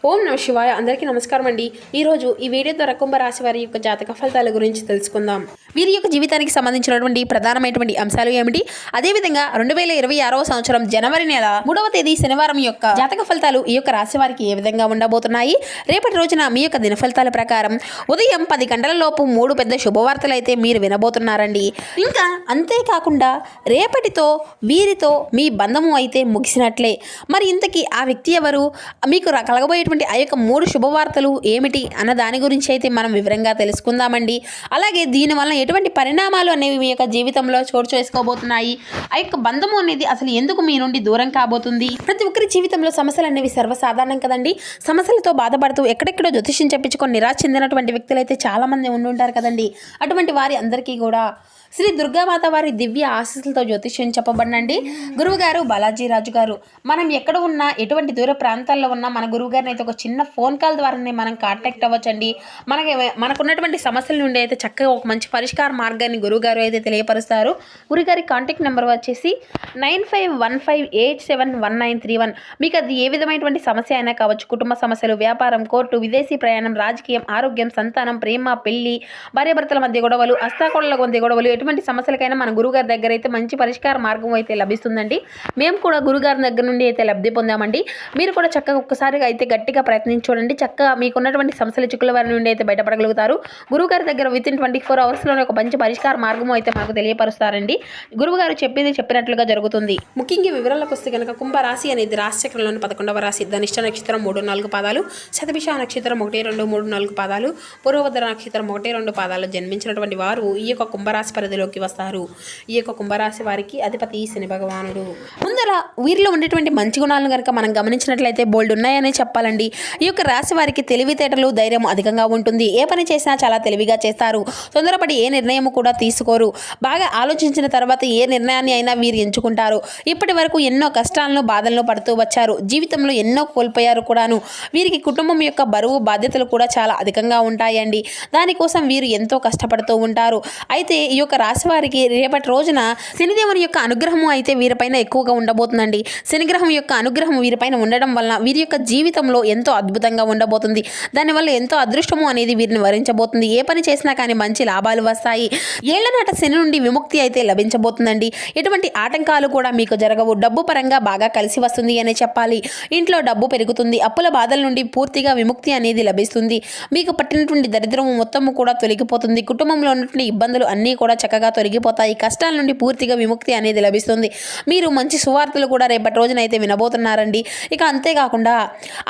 ఓం నమ శివాయ. అందరికీ నమస్కారం అండి. ఈరోజు ఈ వీడియో ద్వారా కుంభరాశి వారి యొక్క జాతక ఫలితాల గురించి తెలుసుకుందాం. వీరి యొక్క జీవితానికి సంబంధించినటువంటి ప్రధానమైనటువంటి అంశాలు ఏమిటి, అదేవిధంగా 2026వ సంవత్సరం జనవరి నెల 3వ తేదీ శనివారం యొక్క జాతక ఫలితాలు ఈ యొక్క రాశి వారికి ఏ విధంగా ఉండబోతున్నాయి, రేపటి రోజున మీ యొక్క దిన ఫలితాల ప్రకారం ఉదయం 10 గంటల లోపు 3 పెద్ద శుభవార్తలు అయితే మీరు వినబోతున్నారండి. ఇంకా అంతేకాకుండా రేపటితో వీరితో మీ బంధము అయితే ముగిసినట్లే. మరి ఇంతకీ ఆ వ్యక్తి ఎవరు, మీకు కలగబోయేటువంటి ఆ యొక్క 3 శుభవార్తలు ఏమిటి అన్న దాని గురించి అయితే మనం వివరంగా తెలుసుకుందామండి. అలాగే దీనివల్ల ఎటువంటి పరిణామాలు అనేవి మీ యొక్క జీవితంలో చోటు చేసుకోబోతున్నాయి, ఆ యొక్క బంధము అనేది అసలు ఎందుకు మీ నుండి దూరం కాబోతుంది. ప్రతి ఒక్కరి జీవితంలో సమస్యలు అనేవి సర్వసాధారణం కదండి. సమస్యలతో బాధపడుతూ ఎక్కడెక్కడో జ్యోతిష్యం చెప్పించుకొని నిరాశ చెందినటువంటి వ్యక్తులు అయితే చాలామంది ఉండుంటారు కదండి. అటువంటి వారి అందరికీ కూడా శ్రీ దుర్గామాత వారి దివ్య ఆశీస్సులతో జ్యోతిష్యం చెప్పబడినండి. గురువుగారు బాలాజీరాజు గారు, మనం ఎక్కడ ఉన్నా ఎటువంటి దూర ప్రాంతాల్లో ఉన్నా మన గురువుగారిని అయితే ఒక చిన్న ఫోన్ కాల్ ద్వారానే మనం కాంటాక్ట్ అవ్వచ్చండి. మనకున్నటువంటి సమస్యల నుండి అయితే చక్కగా ఒక మంచి పరిష్కార మార్గాన్ని గురువుగారు అయితే తెలియపరుస్తారు. గురుగారి కాంటాక్ట్ నెంబర్ వచ్చేసి 9515871931. మీకు అది ఏ విధమైనటువంటి సమస్య అయినా కావచ్చు, కుటుంబ సమస్యలు, వ్యాపారం, కోర్టు, విదేశీ ప్రయాణం, రాజకీయం, ఆరోగ్యం, సంతానం, ప్రేమ, పెళ్లి, భార్యాభర్తల మధ్య గొడవలు, అస్తాకోడల మధ్య గొడవలు, ఎటువంటి సమస్యలకైనా మన గురుగారి దగ్గర అయితే మంచి పరిష్కార మార్గం అయితే లభిస్తుందండి. మేము కూడా గురుగారి దగ్గర నుండి అయితే లబ్ధి పొందామండి. మీరు కూడా చక్కగా ఒక్కసారిగా అయితే గట్టిగా ప్రయత్నించి చూడండి. చక్కగా మీకున్నటువంటి సమస్యల చిక్కుల వారి నుండి అయితే బయటపడగలుగుతారు. గురుగారి దగ్గర వితిన్ 24 అవర్స్లోనే ఒక మంచి పరిష్కార మార్గం అయితే మనకు తెలియపరుస్తారండి. గురువుగారు చెప్పినట్లుగా జరుగుతుంది. ముఖ్యంగా వివరాలకు వస్తే కనుక కుంభరాశి అనేది రాశి చక్రంలోని 11వ రాశి. ధనిష్ట నక్షత్రం 3-4 పాదాలు, శతభిష నక్షత్రం 1-2-3-4 పాదాలు, పూర్వభద్ర నక్షత్రం 1-2 పాదాలు జన్మించినటువంటి వారు ఈ యొక్క కుంభరాశి పరిధిలోకి వస్తారు. ఈ యొక్క కుంభరాశి వారికి అధిపతి శని భగవానుడు. ముందర వీరిలో ఉండేటువంటి మంచి గుణాలను కనుక మనం గమనించినట్లయితే బోల్డ్ ఉన్నాయనే చెప్పాలండి. ఈ యొక్క రాశి వారికి తెలివితేటలు, ధైర్యం అధికంగా ఉంటుంది. ఏ పని చేసినా చాలా తెలివిగా చేస్తారు. తొందరపడి ఏ నిర్ణయం కూడా తీసుకోరు. బాగా ఆలోచించిన తర్వాత ఏ నిర్ణయాన్ని అయినా వీరు ఎంచుకుంటారు. ఇప్పటి వరకు ఎన్నో కష్టాలను, బాధలను పడుతూ వచ్చారు. జీవితంలో ఎన్నో కోల్పోయారు కూడాను. వీరికి కుటుంబం యొక్క బరువు, బాధ్యతలు కూడా చాలా అధికంగా ఉంటాయండి. దానికోసం వీరు ఎంతో కష్టపడుతూ ఉంటారు. అయితే ఈ యొక్క రాశి వారికి రేపటి రోజున శనిదేవుని యొక్క అనుగ్రహము అయితే వీరిపైన ఎక్కువగా ఉండబోతుందండి. శనిగ్రహం యొక్క అనుగ్రహం వీరిపైన ఉండడం వల్ల వీరి యొక్క జీవితంలో ఎంతో అద్భుతంగా ఉండబోతుంది. దానివల్ల ఎంతో అదృష్టము అనేది వీరిని వరించబోతుంది. ఏ పని చేసినా కానీ మంచి లాభాలు వస్తాయి. ఏళ్లనాట శని నుండి విముక్తి అయితే లభించబోతుందండి. ఎటువంటి ఆటంకాలు కూడా మీకు జరగవు. డబ్బు పరంగా బాగా కలిసి వస్తుంది అనే చెప్పాలి. ఇంట్లో డబ్బు పెరుగుతుంది. అప్పుల బాధల నుండి పూర్తిగా విముక్తి అనేది లభిస్తుంది. మీకు పట్టినటువంటి దరిద్రము మొత్తము కూడా తొలగిపోతుంది. కుటుంబంలో ఉన్నటువంటి ఇబ్బందులు అన్నీ కూడా చక్కగా తొలగిపోతాయి. కష్టాల నుండి పూర్తిగా విముక్తి అనేది లభిస్తుంది. మీరు మంచి సువార్తలు కూడా రేపటి రోజున అయితే వినబోతున్నారండి. ఇక అంతేకాకుండా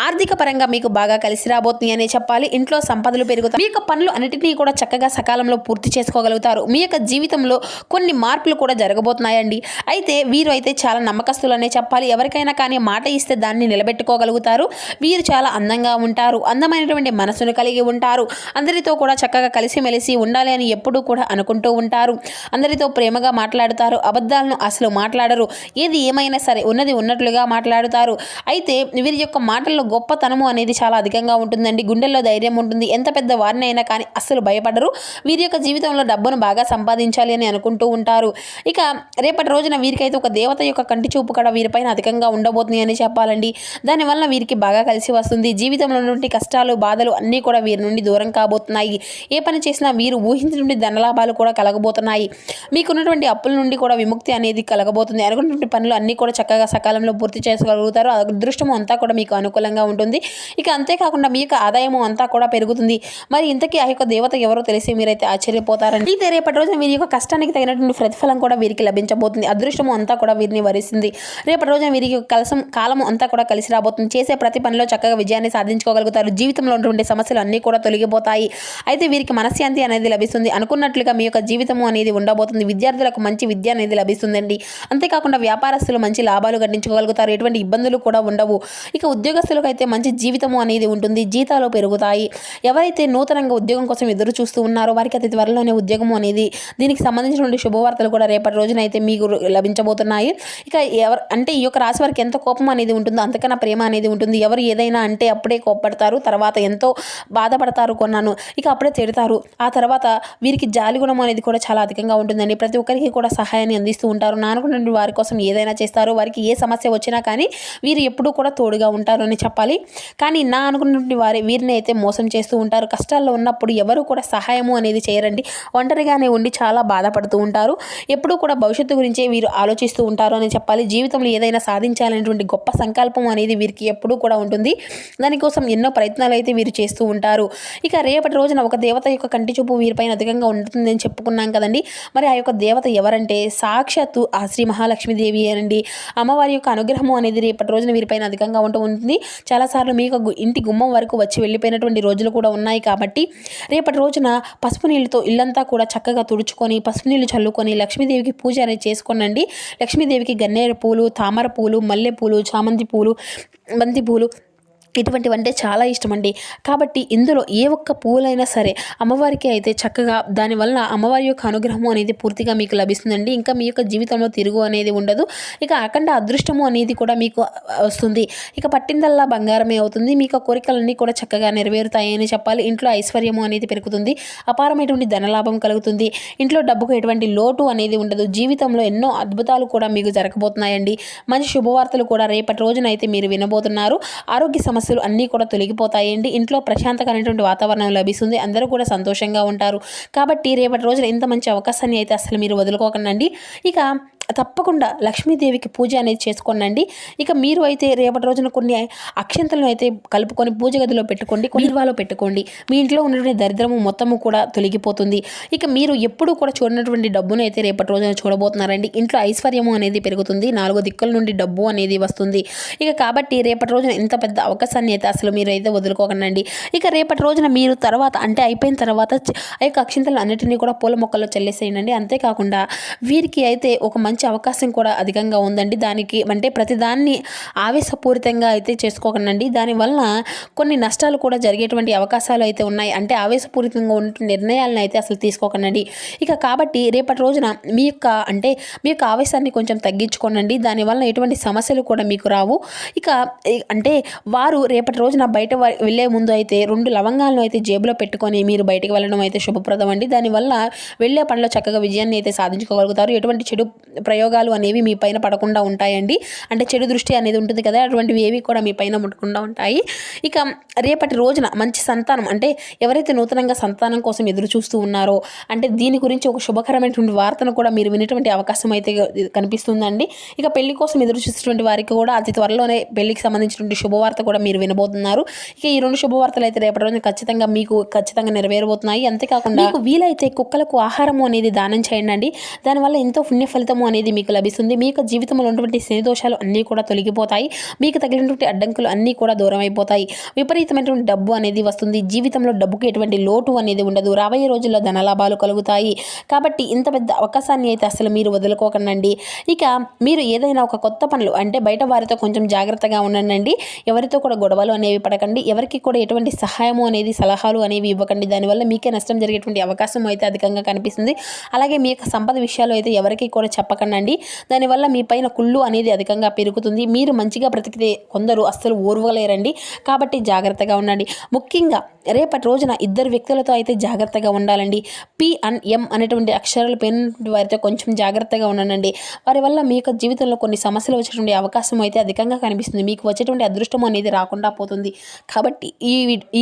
ఆర్థిక పరంగా మీకు బాగా కలిసి రాబోతుంది అనే చెప్పాలి. ఇంట్లో సంపదలు పెరుగుతాయి. మీ యొక్క పనులు అన్నిటినీ కూడా చక్కగా సకాలంలో పూర్తి చేసుకోగలుగుతారు. మీ యొక్క జీవితంలో కొన్ని మార్పులు కూడా జరగబోతున్నాయండి. అయితే వీరు అయితే చాలా నమ్మకస్తులు అనే చెప్పాలి. ఎవరికైనా కానీ మాట ఇస్తే దాన్ని నిలబెట్టుకోగలుగుతారు. వీరు చాలా అందంగా ఉంటారు. అందమైనటువంటి మనసును కలిగి ఉంటారు. అందరితో కూడా చక్కగా కలిసిమెలిసి ఉండాలి అని ఎప్పుడూ కూడా అనుకుంటూ ఉంటారు. అందరితో ప్రేమగా మాట్లాడుతారు. అబద్ధాలను అసలు మాట్లాడరు. ఏది ఏమైనా సరే ఉన్నది ఉన్నట్లుగా మాట్లాడుతారు. అయితే వీరి యొక్క మాటల్లో గొప్పతనము అనేది చాలా అధికంగా ఉంటుందండి. గుండెల్లో ధైర్యం ఉంటుంది. ఎంత పెద్ద వారిని అయినా కానీ అస్సలు భయపడరు. వీరి యొక్క జీవితంలో డబ్బును బాగా సంపాదించాలి అని అనుకుంటూ ఉంటారు. ఇక రేపటి రోజున వీరికైతే ఒక దేవత యొక్క కంటి చూపు కూడా వీరిపైన అధికంగా ఉండబోతుంది అని చెప్పాలండి. దానివల్ల వీరికి బాగా కలిసి వస్తుంది. జీవితంలో నుండి కష్టాలు, బాధలు అన్నీ కూడా వీరి నుండి దూరం కాబోతున్నాయి. ఏ పని చేసినా వీరు ఊహించినటువంటి ధనలాభాలు కూడా కలగబోతున్నాయి. మీకున్నటువంటి అప్పుల నుండి కూడా విముక్తి అనేది కలగబోతుంది. అనుకున్నటువంటి పనులు అన్నీ కూడా చక్కగా సకాలంలో పూర్తి చేసుకోగలుగుతారు. అదృష్టము అంతా కూడా మీకు అనుకూలంగా ఉంటుంది. ఇక అంతేకాకుండా మీ యొక్క ఆదాయము అంతా కూడా పెరుగుతుంది. మరి ఇంతకీ ఆ యొక్క దేవత ఎవరో తెలిసి మీరైతే ఆశ్చర్యపోతారండి. అయితే రేపటి రోజున వీరి యొక్క కష్టానికి తగినటువంటి ప్రతిఫలం కూడా వీరికి లభించబోతుంది. అదృష్టము అంతా కూడా వీరిని వరిస్తుంది. రేపటి రోజున వీరికి కాలము అంతా కూడా కలిసి రాబోతుంది. చేసే ప్రతి పనిలో చక్కగా విజయాన్ని సాధించుకోగలుగుతారు. జీవితంలో ఉన్నటువంటి సమస్యలు అన్నీ కూడా తొలగిపోతాయి. అయితే వీరికి మనశ్శాంతి అనేది లభిస్తుంది. అనుకున్నట్లుగా మీ యొక్క జీవితము అనేది ఉండబోతుంది. విద్యార్థులకు మంచి విద్య అనేది లభిస్తుందండి. అంతేకాకుండా వ్యాపారస్తులు మంచి లాభాలు గడించుకోగలుగుతారు. ఎటువంటి ఇబ్బందులు కూడా ఉండవు. ఇక ఉద్యోగస్తులకు అయితే మంచి జీవితము అనేది ఉంటుంది. జీతాలు పెరుగుతాయి. ఎవరైతే నూతనంగా ఉద్యోగం కోసం ఎదురు చూస్తూ ఉన్నారో వారికి అతి త్వరలోనే ఉద్యోగము అనేది, దీనికి సంబంధించినటువంటి శుభవార్తలు కూడా రేపటి రోజున అయితే మీకు లభించబోతున్నాయి. ఇక ఈ యొక్క రాశి వారికి ఎంత కోపం అనేది ఉంటుందో అంతకన్నా ప్రేమ అనేది ఉంటుంది. ఎవరు ఏదైనా అంటే అప్పుడే కోప్పడతారు. తర్వాత ఎంతో బాధపడతారు కొన్నాను. ఇక అప్పుడే తిడతారు. ఆ తర్వాత వీరికి జాలి గుణం అనేది కూడా చాలా అధికంగా ఉంటుందండి. ప్రతి ఒక్కరికి కూడా సహాయాన్ని అందిస్తూ ఉంటారు. నానుకున్నటువంటి వారి కోసం ఏదైనా చేస్తారు. వారికి ఏ సమస్య వచ్చినా కానీ వీరు ఎప్పుడూ కూడా తోడుగా ఉంటారు అని చెప్పాలి. కానీ నా అనుకున్నటువంటి వీరిని అయితే మోసం చేస్తూ ఉంటారు. కష్టాల్లో ఉన్నప్పుడు ఎవరు కూడా సహాయము అనేది చేయరండి. ఒంటరిగానే ఉండి చాలా బాధపడుతూ ఉంటారు. ఎప్పుడూ కూడా భవిష్యత్తు గురించే వీరు ఆలోచిస్తూ ఉంటారు అని చెప్పాలి. జీవితంలో ఏదైనా సాధించాలనేటువంటి గొప్ప సంకల్పం అనేది వీరికి ఎప్పుడూ కూడా ఉంటుంది. దానికోసం ఎన్నో ప్రయత్నాలు అయితే వీరు చేస్తూ ఉంటారు. ఇక రేపటి రోజున ఒక దేవత యొక్క కంటి చూపు వీరిపైన అధికంగా ఉంటుందని చెప్పుకున్నాం కదండి. మరి ఆ యొక్క దేవత ఎవరంటే సాక్షాత్తు ఆ శ్రీ మహాలక్ష్మీదేవి అనండి. అమ్మవారి యొక్క అనుగ్రహము అనేది రేపటి రోజున వీరిపైన అధికంగా ఉంటుంది. చాలాసార్లు మీకు ఇంటి గుమ్మం వరకు వచ్చి వెళ్ళిపోయినటువంటి రోజులు కూడా ఉన్నాయి. కాబట్టి రేపటి రోజున పసుపు నీళ్ళతో ఇల్లంతా కూడా చక్కగా తుడుచుకొని పసుపు నీళ్ళు చల్లుకొని లక్ష్మీదేవికి పూజ అనేది చేసుకోనండి. లక్ష్మీదేవికి గన్నేరు పూలు, తామర పూలు, మల్లె పూలు, చామంతి పూలు, బంతి పూలు ఇటువంటివంటే చాలా ఇష్టమండి. కాబట్టి ఇందులో ఏ ఒక్క పూలైనా సరే అమ్మవారికి అయితే చక్కగా దానివల్ల అమ్మవారి యొక్క అనుగ్రహము అనేది పూర్తిగా మీకు లభిస్తుందండి. ఇంకా మీ యొక్క జీవితంలో తిరుగు అనేది ఉండదు. ఇక అఖండ అదృష్టము అనేది కూడా మీకు వస్తుంది. ఇక పట్టిందల్లా బంగారమే అవుతుంది. మీకు కోరికలన్నీ కూడా చక్కగా నెరవేరుతాయని చెప్పాలి. ఇంట్లో ఐశ్వర్యము అనేది పెరుగుతుంది. అపారమైనటువంటి ధనలాభం కలుగుతుంది. ఇంట్లో డబ్బుకు ఎటువంటి లోటు అనేది ఉండదు. జీవితంలో ఎన్నో అద్భుతాలు కూడా మీకు జరగబోతున్నాయండి. మంచి శుభవార్తలు కూడా రేపటి రోజున అయితే మీరు వినబోతున్నారు. ఆరోగ్య సమస్యలు అన్నీ కూడా తొలగిపోతాయండి. ఇంట్లో ప్రశాంతకరమైనటువంటి వాతావరణం లభిస్తుంది. అందరూ కూడా సంతోషంగా ఉంటారు. కాబట్టి రేపటి రోజున ఇంత మంచి అవకాశాన్ని అయితే అసలు మీరు వదులుకోకండి. ఇక తప్పకుండా లక్ష్మీదేవికి పూజ అనేది చేసుకోండి. ఇక మీరు అయితే రేపటి రోజున కొన్ని అక్షంతలను అయితే కలుపుకొని పూజ గదిలో పెట్టుకోండి, బీరువాలో పెట్టుకోండి. మీ ఇంట్లో ఉన్నటువంటి దరిద్రము మొత్తము కూడా తొలగిపోతుంది. ఇక మీరు ఎప్పుడూ కూడా చూడనటువంటి డబ్బును అయితే రేపటి రోజున చూడబోతున్నారండి. ఇంట్లో ఐశ్వర్యము అనేది పెరుగుతుంది. 4 దిక్కుల నుండి డబ్బు అనేది వస్తుంది. ఇక కాబట్టి రేపటి రోజున ఇంత పెద్ద అవకాశాన్ని అయితే అసలు మీరు అయితే వదులుకోకండి. ఇక రేపటి రోజున మీరు తర్వాత అంటే అయిపోయిన తర్వాత ఆ యొక్క అక్షంతలు అన్నిటినీ కూడా పూల మొక్కల్లో చల్లేసేయండి. అంతేకాకుండా వీరికి అయితే ఒక మంచి అవకాశం కూడా అధికంగా ఉందండి. దానికి అంటే ప్రతిదాన్ని ఆవేశపూరితంగా అయితే చేసుకోకండి. దానివల్ల కొన్ని నష్టాలు కూడా జరిగేటువంటి అవకాశాలు అయితే ఉన్నాయి. అంటే ఆవేశపూరితంగా ఉన్న నిర్ణయాలను అయితే అసలు తీసుకోకండి. ఇక కాబట్టి రేపటి రోజున మీ యొక్క ఆవేశాన్ని కొంచెం తగ్గించుకోనండి. దానివల్ల ఎటువంటి సమస్యలు కూడా మీకు రావు. ఇక అంటే వారు రేపటి రోజున బయట వెళ్ళే ముందు అయితే 2 లవంగాలను అయితే జేబులో పెట్టుకొని మీరు బయటకు వెళ్ళడం అయితే శుభప్రదం అండి. దానివల్ల వెళ్ళే పనిలో చక్కగా విజయాన్ని అయితే సాధించుకోగలుగుతారు. ఎటువంటి చెడు ప్రయోగాలు అనేవి మీ పైన పడకుండా ఉంటాయండి. అంటే చెడు దృష్టి అనేది ఉంటుంది కదా, అటువంటివి ఏవి కూడా మీ పైన ముట్టకుండా ఉంటాయి. ఇక రేపటి రోజున మంచి సంతానం అంటే ఎవరైతే నూతనంగా సంతానం కోసం ఎదురు చూస్తూ ఉన్నారో అంటే దీని గురించి ఒక శుభకరమైనటువంటి వార్తను కూడా మీరు వినేటువంటి అవకాశం అయితే కనిపిస్తుందండి. ఇక పెళ్లి కోసం ఎదురు చూసేటువంటి వారికి కూడా అతి త్వరలోనే పెళ్లికి సంబంధించినటువంటి శుభవార్త కూడా మీరు వినబోతున్నారు. ఇక ఈ 2 శుభవార్తలు అయితే రేపటి రోజున ఖచ్చితంగా నెరవేరబోతున్నాయి. అంతేకాకుండా మీకు వీలైతే కుక్కలకు ఆహారము అనేది దానం చేయండి. దానివల్ల ఎంతో పుణ్య ఫలితము అనేది మీకు లభిస్తుంది. మీ యొక్క జీవితంలో ఉన్నటువంటి శని దోషాలు అన్నీ కూడా తొలగిపోతాయి. మీకు తగిలినటువంటి అడ్డంకులు అన్నీ కూడా దూరం అయిపోతాయి. విపరీతమైనటువంటి డబ్బు అనేది వస్తుంది. జీవితంలో డబ్బుకి ఎటువంటి లోటు అనేది ఉండదు. రాబోయే రోజుల్లో ధనలాభాలు కలుగుతాయి. కాబట్టి ఇంత పెద్ద అవకాశాన్ని అయితే అసలు మీరు వదులుకోకండి. ఇక మీరు ఏదైనా ఒక కొత్త పనులు అంటే బయట వారితో కొంచెం జాగ్రత్తగా ఉండండి. ఎవరితో కూడా గొడవలు అనేవి పడకండి. ఎవరికి కూడా ఎటువంటి సహాయము అనేది సలహాలు అనేవి ఇవ్వకండి. దానివల్ల మీకే నష్టం జరిగేటువంటి అవకాశం అయితే అధికంగా కనిపిస్తుంది. అలాగే మీ యొక్క సంపద విషయాలు అయితే ఎవరికి కూడా చెప్పకండి. దానివల్ల మీ పైన కుళ్ళు అనేది అధికంగా పెరుగుతుంది. మీరు మంచిగా బ్రతికితే కొందరు అస్సలు ఓర్వలేరండి. కాబట్టి జాగ్రత్తగా ఉండండి. ముఖ్యంగా రేపటి రోజున 2 వ్యక్తులతో అయితే జాగ్రత్తగా ఉండాలండి. P and M అనేటువంటి అక్షరాలు పేరున్నటువంటి వారితో కొంచెం జాగ్రత్తగా ఉండండి. వారి వల్ల మీ యొక్క జీవితంలో కొన్ని సమస్యలు వచ్చేటువంటి అవకాశం అయితే అధికంగా కనిపిస్తుంది. మీకు వచ్చేటువంటి అదృష్టం అనేది రాకుండా పోతుంది. కాబట్టి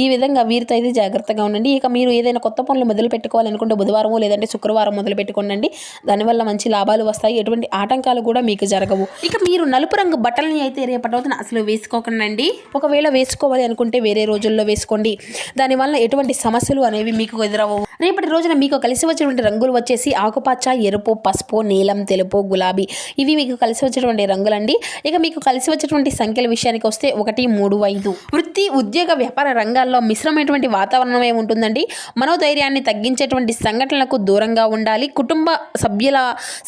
ఈ విధంగా వీరితో అయితే జాగ్రత్తగా ఉండండి. ఇక మీరు ఏదైనా కొత్త పనులు మొదలు పెట్టుకోవాలనుకుంటే బుధవారం లేదంటే శుక్రవారం మొదలు పెట్టుకోండి. దానివల్ల మంచి లాభాలు వస్తాయి. ఎటువంటి ఆటంకాలు కూడా మీకు జరగవు. ఇక మీరు నలుపు రంగు బట్టలని అయితే రేపటి రోజున అసలు వేసుకోకండి. ఒకవేళ వేసుకోవాలి అనుకుంటే వేరే రోజుల్లో వేసుకోండి. దానివల్ల ఎటువంటి సమస్యలు అనేవి మీకు ఎదురవ్వవు. రేపటి రోజున మీకు కలిసి వచ్చేటువంటి రంగులు వచ్చేసి ఆకుపచ్చ, ఎరుపు, పసుపు, నీలం, తెలుపు, గులాబీ. ఇవి మీకు కలిసి వచ్చేటువంటి రంగులండి. ఇక మీకు కలిసి వచ్చేటువంటి సంఖ్యల విషయానికి వస్తే 1, 3, 5. వృత్తి, ఉద్యోగ, వ్యాపార రంగాల్లో మిశ్రమైనటువంటి వాతావరణమే ఉంటుందండి. మనోధైర్యాన్ని తగ్గించేటువంటి సంఘటనలకు దూరంగా ఉండాలి. కుటుంబ సభ్యుల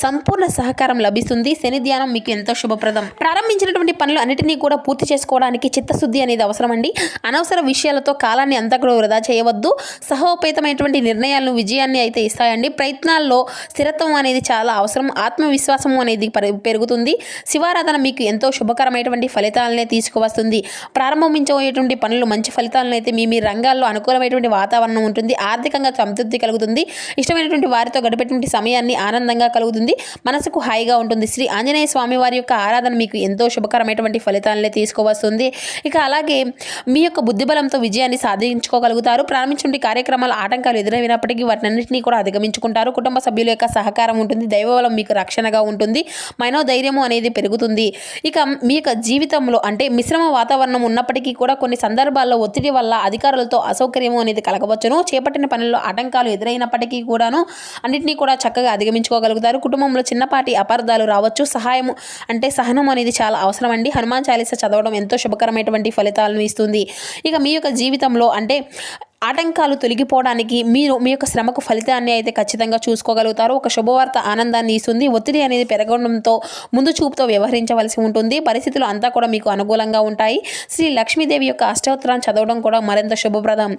సంపూర్ణ సహకారం లభిస్తుంది. శని ధ్యానం మీకు ఎంతో శుభప్రదం. ప్రారంభించినటువంటి పనులు అన్నిటినీ కూడా పూర్తి చేసుకోవడానికి చిత్తశుద్ధి అనేది అవసరం అండి. అనవసర విషయాలతో కాలాన్ని అంతా కూడా వృధా చేయవద్దు. సహోపేతమైనటువంటి నిర్ణయం నిర్ణయాలను విజయాన్ని అయితే ఇస్తాయండి. ప్రయత్నాల్లో స్థిరత్వం అనేది చాలా అవసరం. ఆత్మవిశ్వాసం అనేది పెరుగుతుంది. శివారాధన మీకు ఎంతో శుభకరమైనటువంటి ఫలితాలనే తీసుకువస్తుంది. ప్రారంభించబోయేటువంటి పనులు మంచి ఫలితాలను అయితే మీ రంగాల్లో అనుకూలమైనటువంటి వాతావరణం ఉంటుంది. ఆర్థికంగా సంతృప్తి కలుగుతుంది. ఇష్టమైనటువంటి వారితో గడిపేటువంటి సమయాన్ని ఆనందంగా కలుగుతుంది. మనసుకు హాయిగా ఉంటుంది. శ్రీ ఆంజనేయ స్వామి వారి యొక్క ఆరాధన మీకు ఎంతో శుభకరమైనటువంటి ఫలితాలనే తీసుకువస్తుంది. ఇక అలాగే మీ యొక్క బుద్ధిబలంతో విజయాన్ని సాధించుకోగలుగుతారు. ప్రారంభించిన కార్యక్రమాల ఆటంకాలు ఎదురైనప్పటికీ వాటినన్నింటినీ కూడా అధిగమించుకుంటారు. కుటుంబ సభ్యుల యొక్క సహకారం ఉంటుంది. దైవబలం మీకు రక్షణగా ఉంటుంది. మనోధైర్యము అనేది పెరుగుతుంది. ఇక మీ యొక్క జీవితంలో అంటే మిశ్రమ వాతావరణం ఉన్నప్పటికీ కూడా కొన్ని సందర్భాల్లో ఒత్తిడి వల్ల అధికారులతో అసౌకర్యము అనేది కలగవచ్చును. చేపట్టిన పనుల్లో ఆటంకాలు ఎదురైనప్పటికీ కూడాను అన్నింటినీ కూడా చక్కగా అధిగమించుకోగలుగుతారు. కుటుంబంలో చిన్నపాటి అపార్థాలు రావచ్చు. సహాయము అంటే సహనం అనేది చాలా అవసరం అండి. హనుమాన్ చాలీసా చదవడం ఎంతో శుభకరమైనటువంటి ఫలితాలను ఇస్తుంది. ఇక మీ యొక్క జీవితంలో అంటే ఆటంకాలు తొలగిపోవడానికి మీరు మీ యొక్క శ్రమకు ఫలితాన్ని అయితే ఖచ్చితంగా చూసుకోగలుగుతారు. ఒక శుభవార్త ఆనందాన్ని ఇస్తుంది. ఒత్తిడి అనేది పెరగడంతో ముందు చూపుతో వ్యవహరించవలసి ఉంటుంది. పరిస్థితులు అంతా కూడా మీకు అనుకూలంగా ఉంటాయి. శ్రీ లక్ష్మీదేవి యొక్క అష్టోత్తరాన్ని చదవడం కూడా మరింత శుభప్రదం.